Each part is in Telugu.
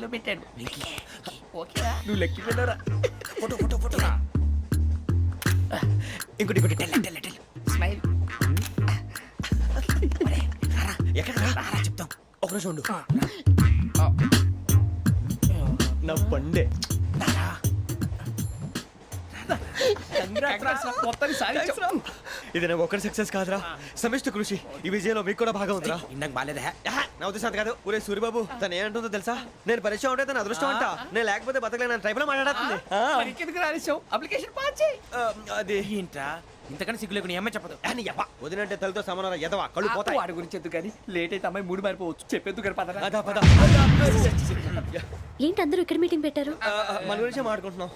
లో పెట్టాడు. ఓకేరా నువ్వు లెక్కి వెళ్ళరా. ఫోటో ఫోటో ఫోటో ఇంకోటి ఇంకోటి టెల్ టెల్ టెల్ స్మైల్. ఎక్కడ రా చెప్తాం ఒక రోజు ఉండు. నా పండే ఇది నాకు ఒక్కరి సక్సెస్ కాదురా, సమిష్టి కృషి. ఈ విజయంలో మీకు కూడా భాగం ఉందిరా. ఇందాక బాగాలేదా? నా ఉద్దేశం అంత కాదు. ఊరే సూర్యబాబు తను ఏమంటుందో తెలుసా? నేను పరిచయం ఉంటే తన అదృష్టం అంట. నేను లేకపోతే బతకలేను ట్రైబ్ లో మాట్లాడుతుంది. ఎందుకు రాలేసావు? అప్లికేషన్ పాస్ చేయి. అది ఏంట్రా ఇంతకన్నా సిగ్గు లేకుండా ఏమై చెప్పదు. వదినంటే తలతో సమానం ఎదవా కళ్ళు పోతాయి. వాడి గురించి ఎందుకు కానీ లేట్ అయితే అమ్మాయి మూడు మారిపోవచ్చు. చెప్పేందుకు కానీ పద. అదా పద. ఏంటి అందరూ ఇక్కడ మీటింగ్ పెట్టారు? మన గురించే మాట్లాడుకుంటున్నాం.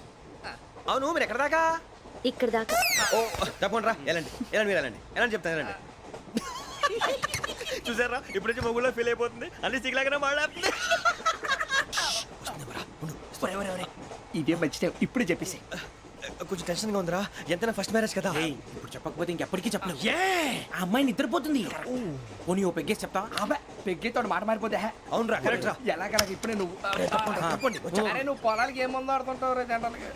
అవును మీరు ఎక్కడ దాకా? ఇక్కడ దాకా. ఓ తప్పకుండా రా. వెళ్ళండి వెళ్ళండి మీరు వెళ్ళండి వెళ్ళండి చెప్తాను వెళ్ళండి. చూసారా ఇప్పుడు నుంచి మొగుల్లో ఫీల్ అయిపోతుంది. అన్ని సిగ్లాగానే మాట్లాడుతుంది. ఇదే మంచి టైం. ఇప్పుడు చెప్పేసి. కొంచెం టెన్షన్గా ఉందిరా. ఎంతైనా ఫస్ట్ మ్యారేజ్ కదా. ఇప్పుడు చెప్పకపోతే ఇంకెప్పటికీ చెప్పలేవు. ఆ అమ్మాయి నిద్రపోతుంది. పోనీ ఓ పెగ్గేసి చెప్తావా? అబ్బా పెగ్గేతో మాట మారిపోతే. అవునురా కరెక్ట్ రా. ఎలాగలా ఇప్పుడే నువ్వు తప్పండి. అరే నువ్వు పొలాలకి ఏం ముందు ఆడుతుంటావు రే జనరల్గా.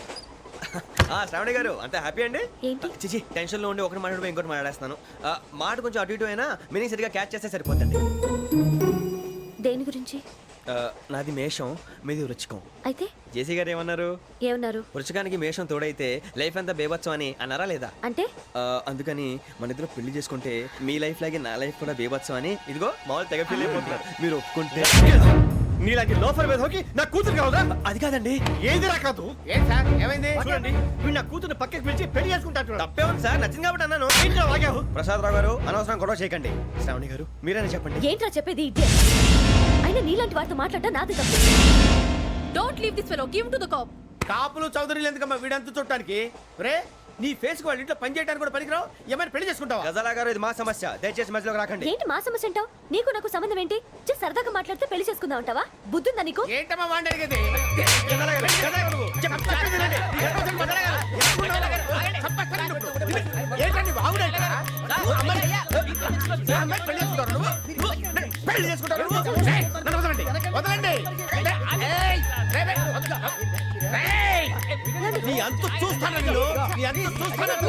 శ్రావణి గారు అంతే హ్యాపీ అండి? ఏంటి? చిచి టెన్షన్ లో ఉండి ఒకటి మాట్లాడిపోయి ఇంకోటి మాట్లాడేస్తాను. మాట కొంచెం అటు ఇటు అయినా మీనింగ్ సరిగా క్యాచ్ చేస్తే సరిపోతుంది. దేని గురించి? నాది మేషం, మీది వృచ్చికం. అయితే జేసీ గారు ఏమన్నారు? ఏమన్నారు? వృచ్చికానికి మేషం తోడైతే లైఫ్ అంతా బేబత్సం అని అన్నారా లేదా? అంటే అందుకని మన ఇద్దరు పెళ్లి చేసుకుంటే మీ లైఫ్ లాగే నా లైఫ్ కూడా బేబత్సం అని ఇదిగో మామూలు తెగ పెళ్లి అయిపోతున్నారు. మీరు ఒప్పుకుంటే నీలాంటి లోఫర్ మీద హోకి నా కూతురు కావదా? అది కాదండి. ఏది రాకాదు. ఏం సార్ ఏమైంది? చూడండి వీడు నా కూతురు పక్కకి పిలిచి పెళ్లి చేసుకుంటాడు. తప్పే ఉంది సార్, నచ్చింది కాబట్టి అన్నాను. ఏంటో వాగావు? ప్రసాద్ రావు గారు అనవసరం గొడవ చేయకండి. శ్రావణి గారు మీరైనా చెప్పండి. ఏంట్రా చెప్పేది? ఇదే అయినా నీలాంటి వారితో మాట్లాడటం నాది తప్పు. Don't leave this fellow, give to the cop. కాపులు చౌదరులు ఎందుకమ్మా వీడంతా చూడటానికి? రే నీ ఫేస్ వాళ్ళ ఇంట్లో పని చేయడానికి కూడా పనికిరావు. ఏమైనా పెళ్లి చేసుకుంటావా? గజాలా గారు ఇది మా సమస్య, దయచేసి మధ్యలోకి రాకండి. ఏంటి మా సమస్య అంటావు? నీకు నాకు సంబంధం ఏంటి? జస్ట్ సరదాగా మాట్లాడితే పెళ్లి చేసుకుందాం అంటావా? బుద్ధుందా నీకు? ఏంటమ్మా వాడి అడిగేది? పెళ్లి చేసుకుంటారు. వదలండి. నీ అంత చూస్తాను నీ అంత చూస్తాను.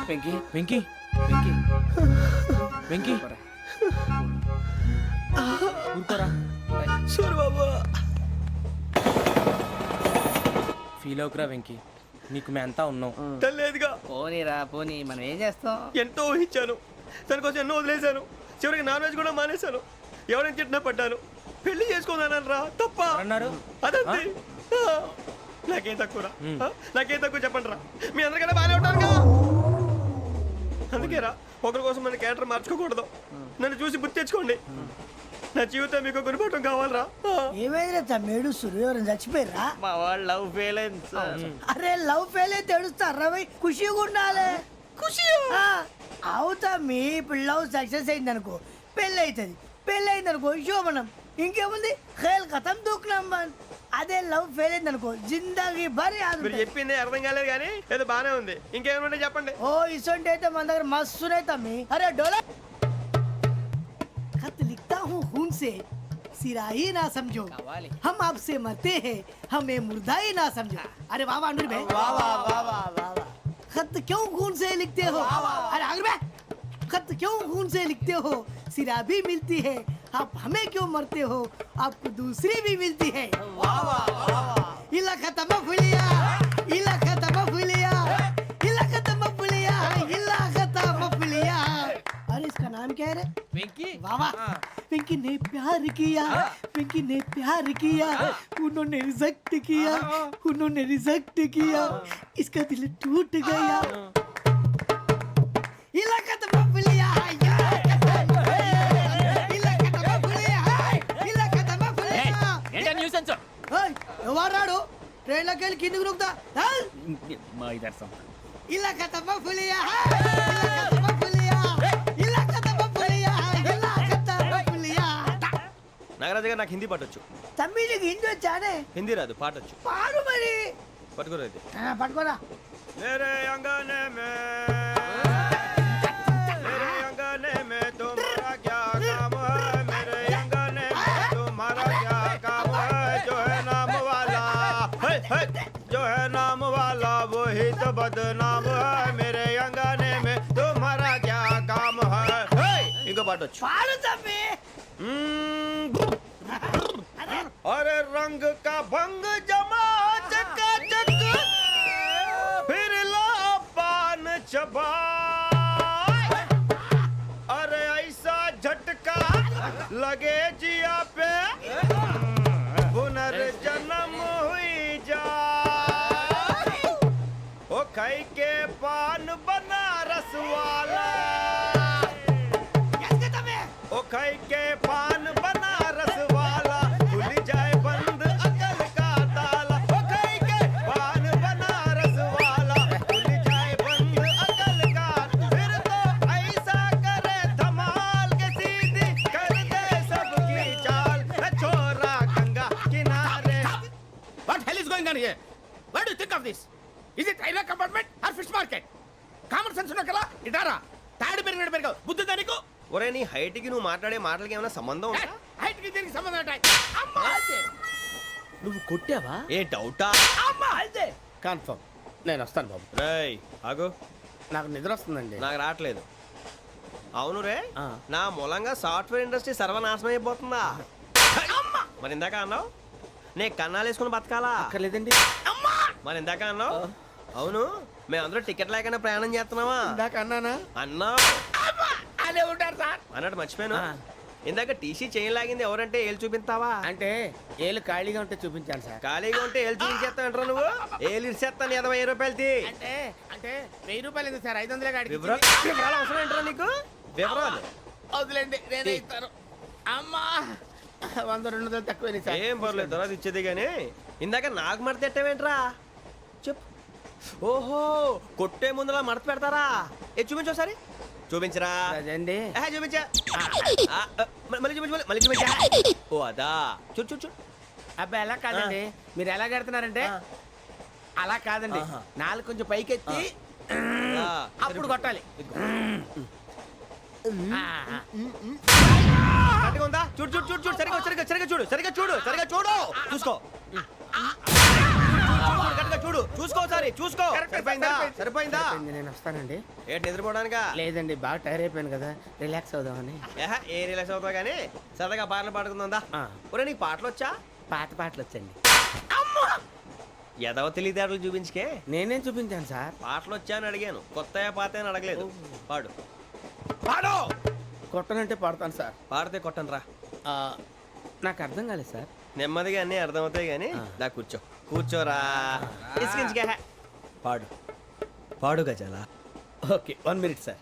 వెంకీ వెంకీ వెంకీ వెంకీ ఊరుకోరా. సూర్యబాబు ఫీల్ అవుకురా వెంకీ, నీకు మేమంతా ఉన్నాం. తెలియదుగా. పోనీరా పోనీ, మనం ఏం చేస్తాం? ఎంతో ఊహించాను, దానికోసం ఎన్నో వదిలేశాను. చివరికి నాన్ వెజ్ కూడా మానేశాను. ఎవరైనా తిట్టినా పడ్డాను. పెళ్లి చేసుకోదానని రా తప్ప అన్నారు. అదంతే. నాకేం తక్కువ నాకేం తక్కువ చెప్పండి రా. మీ అందరికన్నా బాగానే ఉంటారుగా. అందుకే రా ఒకరి కోసం మన క్యారెక్టర్ మార్చుకోకూడదు. నన్ను చూసి గుర్తు తెచ్చుకోండి. నా జీవితం మీకు గురిపటం కావాలరా. ఏమైనా తమ్మేడు సురవరం చచ్చిపోయిరా? మా వాళ్ళు లవ్ ఫెయిల్ అయింది సార్. అరే లవ్ ఫెయిల్ అయితే ఏడుస్తారా? ఖుషిగా ఉండాలి. ఖుషి అవుతా. మీ ఇప్పుడు లవ్ సక్సెస్ అయింది అనుకో పెళ్ళి అవుతుంది. పెళ్ళి అయింది అనుకో శోభనం. ఇంకేముంది ఖేల్ కథం దూకునాం బాన్. అదే లవ్ ఫెయిల్ అయింది అనుకో జిందాగీ భారీ. మీరు చెప్పింది అర్థం కాలేదు కానీ ఏదో బానే ఉంది. ఇంకేమైనా చెప్పండి. ఓ ఇసొంటి అయితే మన దగ్గర మస్తునే తమ్మి. అరే డోలా खत लिखता हूँ खून से, सिरा ही ना समझो. हम आपसे मरते हैं, हमें मुर्दा ही ना समझो. अरे वाह वाह अनुर भाई, वाह वाह वाह वाह वाह. खत क्यों खून से लिखते हो? अरे अनुर भाई, खत क्यों खून से लिखते हो? सिरा भी मिलती है, आप हमें क्यों मरते हो? आपको दूसरी भी मिलती है. वाह वाह वाह. इला खत्म फुलिया, इला खत्म फुलिया, इला खत्म फुलिया, इला खत्म फुलिया. अरे इसका नाम क्या है रे? వెంకీ वाह वाह. पिंकी ने प्यार किया, पिंकी ने प्यार किया, उन्होंने रिजेक्ट किया, उन्होंने रिजेक्ट किया, इसका दिल टूट गया. इलाका तो बबलिया है, इलाका तो बबलिया है, इलाका तो बबलिया. ఏంటా న్యూసెన్స్? ओए ఎవరాడు ట్రైన్ లోకి వెళ్ళి కిందికి రుకుతా. మా ఇదర్సం इलाका तो बबलिया है, इलाका तो बबलिया, इलाका तो बबलिया है, इलाका तो बबलिया. త్యాగరాజు గారు నాకు హిందీ పాటొచ్చు. తమ్మి నీకు హిందీ వచ్చానే? హిందీ రాదు, పాటొచ్చు. పాడు మరి. పట్టుకోలేదు. పట్టుకోరా. मेरे अंगने में तुम्हारा क्या काम है? मेरे अंगने में तुम्हारा क्या काम है? जो है नाम वाला जो है नाम वाला वही तो बदनाम है. मेरे अंगने में तुम्हारा क्या काम है? इनको बाटो పాడు తమ్మి. अरे रंग का भंग जमा चकाचक फिर ला पान चबा. अरे ऐसा झटका लगे जिया पे पुनर्जन्म हुई जा. ओ खाई के पान बनारस वाला. ओ खाई के पान बनारस वाला खुल जाए बंद अकल का ताला. ओ खाई के पान बनारस वाला खुल जाए बंद अकल का. फिर तो ऐसा करे धमाल के सीधी कर दे सबकी चाल. छोरा गंगा किनारे. What hell is going on here? What do you think of this? Is it railway compartment or fish market? Common sense ఉన్న కదా ఇటారా. తాడు పెరిగావు బుద్ధి దానికి. ఒరే నీ హైట్ కి నువ్వు మాట్లాడే మాటలకి ఏమైనా సంబంధం ఉందా? హైట్ కి దీనికి సంబంధం ఉంటాయి. అమ్మా అదే. నువ్వు కొట్టావా? ఏ డౌటా? అమ్మా అదే. కన్ఫర్మ్. నేను వస్తాను బాబు. రేయ్ ఆగు. నాకు నిద్ర వస్తుందండి. నాకు రావట్లేదు. అవును రే, ఆ. నా మూలంగా సాఫ్ట్వేర్ ఇండస్ట్రీ సర్వనాశనం అయిపోతుందా? మరి ఇందాక అన్నావు నే కన్నాలు వేసుకుని బతకాలా? అక్కర్లేదండి. అమ్మా మరి ఇందాక అన్నావు అవును మేమందరూ టికెట్ లేకుండా ప్రయాణం చేస్తున్నావా? ఇందాక అన్నానా? అన్నావు. అదే ఉంటారు సార్. అన్నట్టు మర్చిపోయాను. ఆ. ఇందాక టీసీ చైన్ లాగింది ఎవరంటే ఏళ్ళు చూపిస్తావా? అంటే ఏళ్ళు ఖాళీగా ఉంటే చూపించాను సార్. ఖాళీగా ఉంటే ఏళ్ళు చూపించేస్తావు నువ్వు. ఏళ్ళు ఇచ్చేస్తాను 20 రూపాయలది. అంటే అంటే 1000 రూపాయలు ఎందుకు సార్? 500 కాడికి వివరాలు అవసరం ఏంట్రా నీకు? వివరాలు వదిలేండి, నేనే ఇస్తాను. అమ్మా 100-200 తక్కువ సార్. ఏం పర్లేదు, తర్వాత ఇచ్చేది కానీ ఇందాక నాకు మడత పెట్టావేంట్రా? చెప్పు. ఓహో, కొట్టే ముందులా మడత పెడతారా? ఏ చూపించు ఒకసారి. చూపించరా? అదండి. చూపించా. మళ్ళీ చూపించు, మళ్ళీ చూపించా. ఓ అదా, చూడు చూడు చూడు. అబ్బాయి ఎలా కాదండి, మీరు ఎలా కడుతున్నారంటే అలా కాదండి. నాలుగు కొంచెం పైకెత్తి అప్పుడు కొట్టాలి. కరెక్ట్గా ఉందా? చూడు చూడు చూడు చూడు. సరిగా సరిగా సరిగా చూడు, సరిగా చూడు, సరిగా చూడు. చూసుకో, కరెక్ట్గా చూడు. చూసుకో ఒకసారి, చూసుకో. సరిపోయిందా? సరిపోయిందా? నేను వస్తానండి. ఏంటి నిద్రపోవడానికా? లేదండి, బాగా టైర్ అయిపోయాను కదా, రిలాక్స్ అవుదామని. ఏ రిలాక్స్ అవుతావు కానీ సరదాగా పాటలు పాడుకుందా? ఒరే నీకు పాటలు వచ్చా? పాత పాటలు వచ్చండి. ఎదవ తెలివితేటలు చూపించుకే. నేనేం చూపించాను సార్? పాటలు వచ్చా అని అడిగాను, కొత్త పాత అని అడగలేదు. పాడు పాడు. కొట్టనంటే పాడతాను సార్. పాడితే కొట్టను రా. నాకు అర్థం కాలేదు సార్. నెమ్మదిగా అన్నీ అర్థమవుతాయి కానీ దా కూర్చో. కూర్చోరా. ఇసుకించుకే. పాడు పాడు గజాల. Okay, 1 minute sir.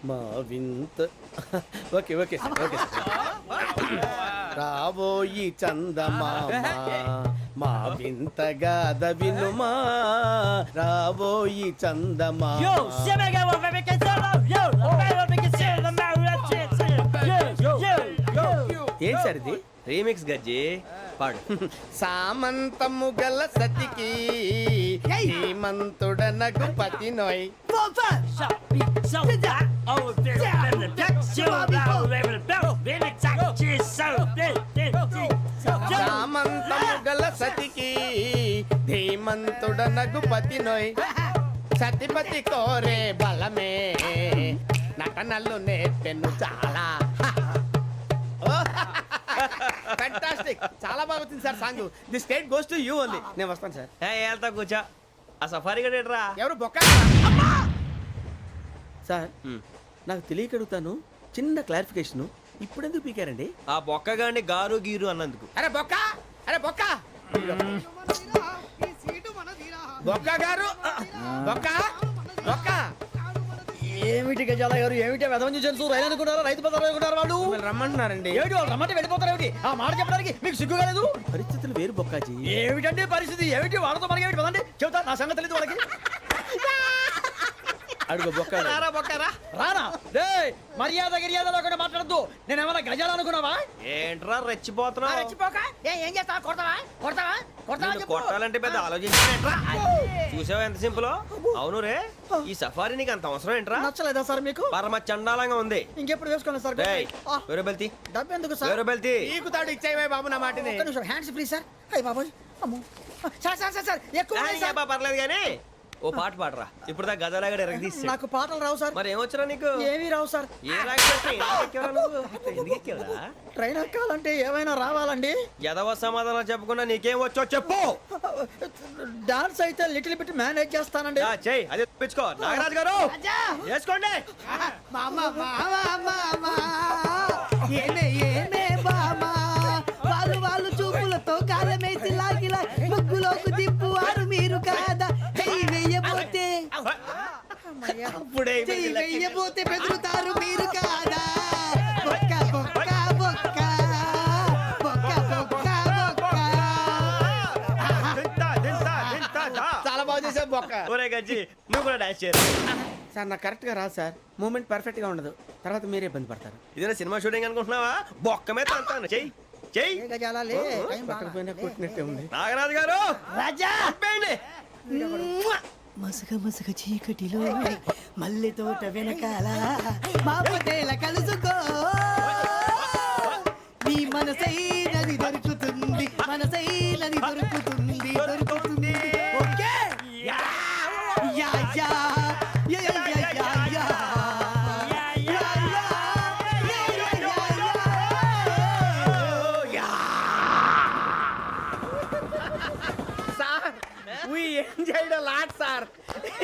మా వింత. Okay okay sir, okay sir. రాబోయి చందమామ మా వింతగా దవినుమా. రాబోయి చందమామ. ఏం సార్ ఇది? రీమిక్స్ గజ్జి. పాడు. సామంతము గల సతికి హేమంతుడనగు పతి నోయ్. సామంతము గల సతికి ధీమంతుడనగు పతి నోయ్. సతిపతి కోరే బలమే నటనలు నేర్పెను చాలా. ఫ్యాంటాస్టిక్, చాలా బాగా వచ్చింది sir song. The state goes to you only. నేను వస్తాను సార్. వెళ్తా కూర్చో. ఆ సఫారీ గడేట్రా. ఎవరు బొక్క సార్? నాకు తెలియక అడుగుతాను, చిన్న క్లారిఫికేషన్. ఇప్పుడు ఎందుకు పీకారండి? ఆ బొక్కగాండి గారు గీరు అన్నందుకు. అరే బొక్క, అరే బొక్క, బొక్క గారు, బొక్క బొక్క. ఏమిటి గజాల గారు, ఏమిటి వెదవం చూసాను రైలు అనుకున్నారా, రైతు బజార్ అనుకున్నారు వాళ్ళు? రమ్మంటున్నారండి. ఏమిటి వాళ్ళు రమ్మంటే వెళ్ళిపోతారు? ఏమిటి ఆ మాట చెప్పడానికి మీకు సిగ్గు కాలేదు? పరిస్థితులు వేరు బొక్కాజీ. ఏమిటండి పరిస్థితి? ఏమిటి వాళ్ళతో మనకి ఏమిటి పదండి చెబుతా, నా సంగతి తెలియదు వాళ్ళకి. అడుగు బొక్క రారా బొక్కరా. రానా రే మర్యాద గిర్యాద లేకుండా మాట్లాడద్దు నేను ఏమైనా గజాలు అనుకున్నావా ఏంట్రా రెచ్చిపోతున్నావు? ఏం చేస్తా కొడతావా కొడతావా కొడతావా నిన్ను కొట్టాలంటే పెద్ద ఆలోచించానేంట్రా? చూసావా ఎంత సింపుల్? అవును రే, ఈ సఫారీ నీకు అంత అవసరం ఏంట్రా? నచ్చలేదా సార్ మీకు పరమ చండాలంగా ఉంది. ఇంకెప్పుడు వేసుకోండి సార్ డేయ్, వేరే బెల్తి, డబ్బు ఎందుకు సార్ వేరే బెల్తి. నీకు తాడు ఇచ్చాయి బాబు నా మాటని. ఒక్క నిమిషం హ్యాండ్స్ ఫ్రీ సార్ అయ్యి బాబోయ్ అమ్మో సార్ సార్ సార్ సార్ ఎక్కువ ఉన్నాయి సార్. పర్లేదు కానీ ఓ పాట పాడరా. ఇప్పుడు దా గదలాగడ ఎరగదీసి. నాకు పాటలు రావు సార్ మరి ఏమొచ్చరా నీకు? ఏమీ రావు సార్ ఏ రాకపోతే ఎందుకు ఎక్కేవరా నువ్వు? ఎందుకు ఎక్కేవరా? ట్రైన్ ఎక్కాలంటే ఏమైనా రావాలండి ఎదవ సమాధానం చెప్పకుండా నీకేం వచ్చో చెప్పు. డాన్స్ అయితే లిటిల్ బిట్ మేనేజ్ చేస్తానండి చెయ్యి, అదే తెప్పించుకో. నాగరాజు గారు చేసుకోండి. మామా మామా మామా ఏమే ఏమే బామా వాళ్ళు చూపులతో కాలమేసి లాగిలా ముగ్గులోకి తిప్పువారు మీరు కాదా చెయ్యి వెయ్యబోతే అప్పుడే చెయ్యి వెయ్యబోతే బెదురుతారు మీరు కాదా బొక్క బొక్క బొక్క బొక్క బొక్క బొక్క దింతా, దింతా, దింతా, దా. చాలా బాగా చేసావు బొక్క. ఒరే గజ్జి, నువ్వు కూడా డాన్స్ చేయరు. సార్ నాకు కరెక్ట్ గా రాదు సార్. మూమెంట్ పర్ఫెక్ట్ గా ఉండదు, తర్వాత మీరే ఇబ్బంది పడతారు. ఇదేనా సినిమా షూటింగ్ అనుకుంటున్నావా? బొక్క మీద అంటాను. చెయ్యి చెయ్యి. ఏ గజాలాలే టైం బాగా. పక్కన కొట్టినట్టే ఉంది. నాగరాజు గారు రాజా ఆపేయండి. మసక మసక చీకటిలో మల్లె తోట వెనకాల మా పటేల కలుసుకో నీ మనసైనది దొరుకుతుంది మనసైనది దొరుకుతుంది దొరుకుతుంది okay yeah yeah yeah yeah yeah yeah yeah yeah sir we enjoyed a lot sir.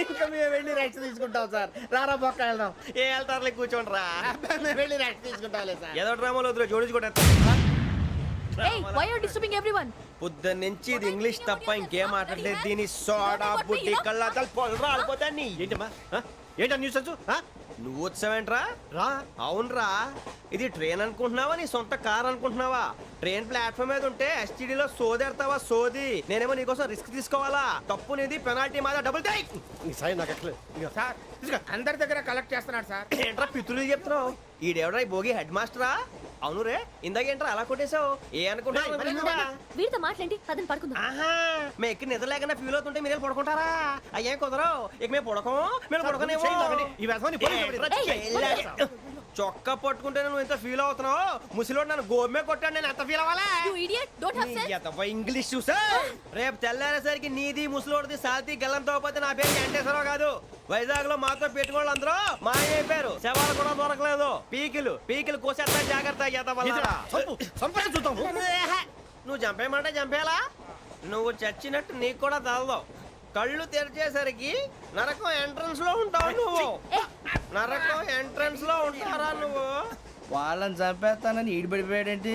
ఇంకా మేము వెళ్ళి రెస్ట్ తీసుకుంటాం సార్. రారా బొక్క వెళ్దాం. ఏ వెళ్తారులే, కూర్చోండి రా. అబ్బా, మేము వెళ్ళి రెస్ట్ తీసుకుంటాంలే సార్. ఏదో డ్రామాలో వద్దులే, జోడించుకుంటా. Hey, why are you disturbing everyone? పొద్దున్న నుంచి ఇది ఇంగ్లీష్ తప్ప ఇంకేం మాట్లాడలేదు. దీని సోడా బుద్ధి కళ్ళ పొలు రాలిపోతా. నీ ఏంటమ్మా ఏంటా న్యూస్ నువ్వు వచ్చావేంట్రా? రా. అవునరా, ఇది ట్రైన్ అనుకుంటున్నావా నీ సొంత కార్ అనుకుంటున్నావా? ట్రైన్ ప్లాట్ఫామ్ మీద ఉంటే ఎస్టీడీలో సోదేడతావా సోది. నేనేమో నీకోసం రిస్క్ తీసుకోవాలా? తప్పు నీది, పెనాల్టీ మాదా, డబుల్ టై. సార్ నాకు ఎక్కలేదు. సార్ తీసుకో. అందరి దగ్గర కలెక్ట్ చేస్తున్నాడు సార్. ఏంట్రా పితులు చెప్తున్నావు? ఈడెవడ్రా ఈ భోగి హెడ్ మాస్టరా? అవును రే, ఇందాకేంట్రా అలా కొట్టేశావు? ఏ అనుకుంటున్నావా? వీరితో మాట్లాడి పదని పడుకుందాం. ఆహా, మేము ఎక్కి నిద్ర లేకుండా ఫీల్ అవుతుంటే మీరు పడుకుంటారా? అయ్యేం కుదరవు. ఇక మేము పడకం, మేము పడుకునేమో. ఈ వ్యసనం చొక్కా పట్టుకుంటే నువ్వు ఎంత ఫీల్ అవుతున్నావు? ముసలివాడు నన్ను గోమే కొట్టాడు, నేను ఎంత ఫీల్ అవ్వాలా? You idiot, don't have sense. English చూసా. రేపు తెల్లారేసరికి నీది ముసలోడిది సాతి గల్లంతో పోతే నా పేరు వెంకటేశ్వరరావు కాదు. వైజాగ్ లో మాతో పెట్టుకోళ్ళు అందరూ మాయైపోయారు. శవాలు కూడా దొరకలేదు. పీకిలు కోసేస్తా, జాగ్రత్త. చూద్దాం. నువ్వు చంపేయమంటే చంపేలా? నువ్వు చచ్చినట్టు నీకు కూడా తగదు. కళ్ళు తెరిచేసరికి నరకం ఎంట్రన్స్ లో ఉంటావు నువ్వు. నరకం ఎంట్రన్స్ లో ఉంటారా నువ్వు? వాళ్ళని చంపేస్తానని ఈడిపడిపోయాడేంటి?